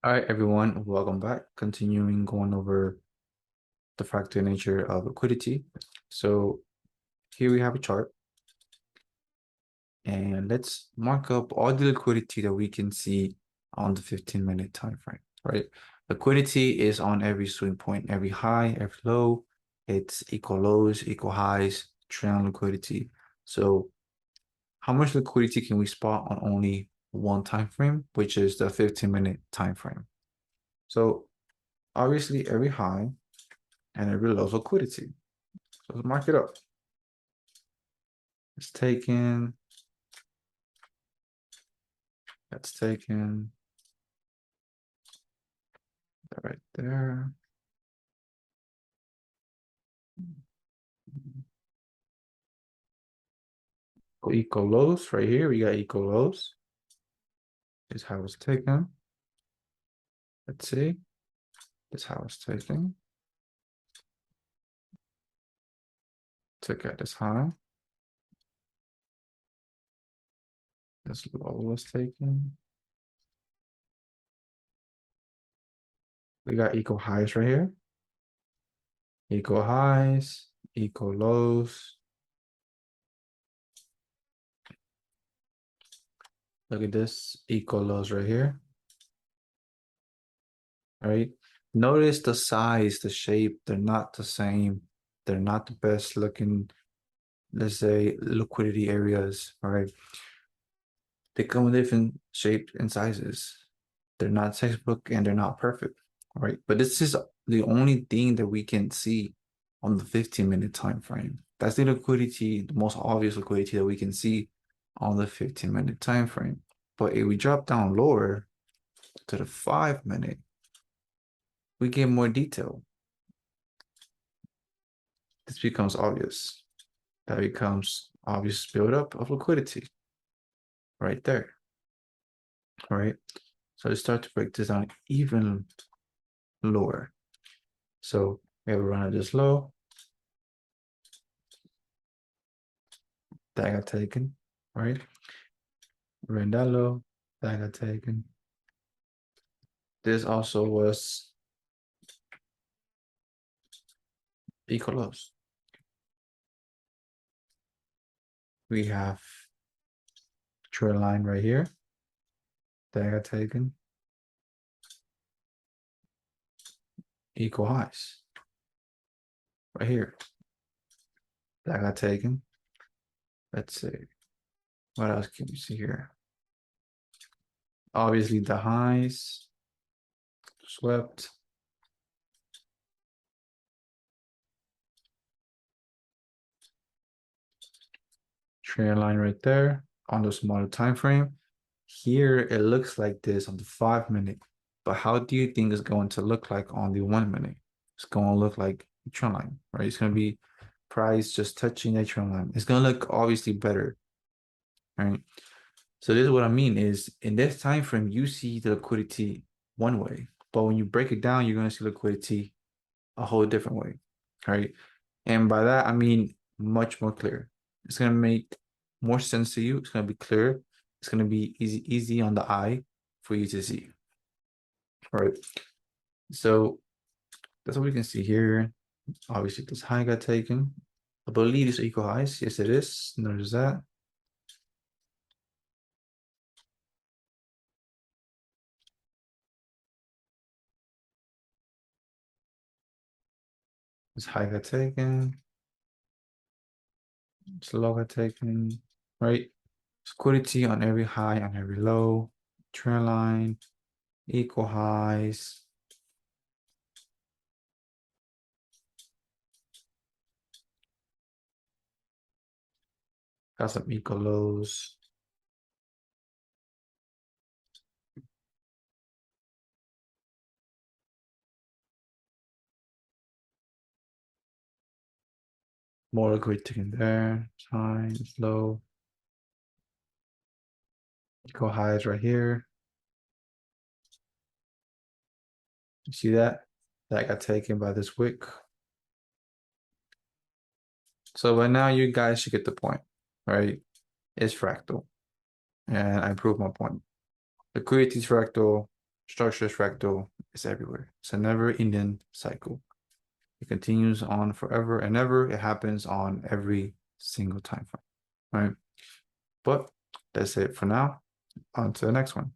All right, everyone, welcome back. Continuing going over the fractal nature of liquidity. So here we have a chart, and let's mark up all the liquidity that we can see on the 15-minute time frame, right? Liquidity is on every swing point, every high, every low. It's equal lows, equal highs, trend liquidity. So how much liquidity can we spot on only one time frame, which is the 15-minute time frame? So obviously every high and every low liquidity. So let's mark it up. It's taken, that's taken, that right there. Equal lows right here. We got equal lows. This is how it's taken. Let's see. This is how it's taken. Took out this high. This low was taken. We got equal highs right here. Equal highs, equal lows. Look at this, equal lows right here. All right. Notice the size, the shape, they're not the same. They're not the best looking, let's say, liquidity areas. All right. They come with different shapes and sizes. They're not textbook and they're not perfect. All right. But this is the only thing that we can see on the 15-minute time frame. That's the liquidity, the most obvious liquidity that we can see on the 15-minute time frame. But if we drop down lower to the 5-minute, we get more detail. This becomes obvious. That becomes obvious buildup of liquidity right there. All right. So let's start to break this down even lower. So we have a run at this low. That got taken, right? Ran that low. That got taken. This also was equal lows. We have trend line right here. That got taken. Equal highs. Right here. That got taken. Let's see. What else can we see here? Obviously the highs swept. Trend line right there on the smaller time frame. Here it looks like this on the 5-minute, but how do you think it's going to look like on the 1-minute? It's going to look like a trend line, right? It's going to be price just touching that trend line. It's going to look obviously better, right? So this is what I mean is in this time frame, you see the liquidity one way, but when you break it down, you're going to see liquidity a whole different way, right? And by that, I mean much more clear. It's going to make more sense to you. It's going to be clear. It's going to be easy on the eye for you to see, right? So that's what we can see here. Obviously, this high got taken. I believe it's equal highs. Yes, it is. Notice that. This high got taken. This low got taken, right? Liquidity on every high, on every low. Trend line, equal highs. Got some equal lows. More liquidity in there. It's high, it's low. Equal highs right here. You see that? That got taken by this wick. So by now you guys should get the point, right? It's fractal. And I proved my point. Liquidity is fractal. Structure is fractal. It's everywhere. It's a never-ending cycle. It continues on forever and ever. It happens on every single time frame, right? But that's it for now. On to the next one.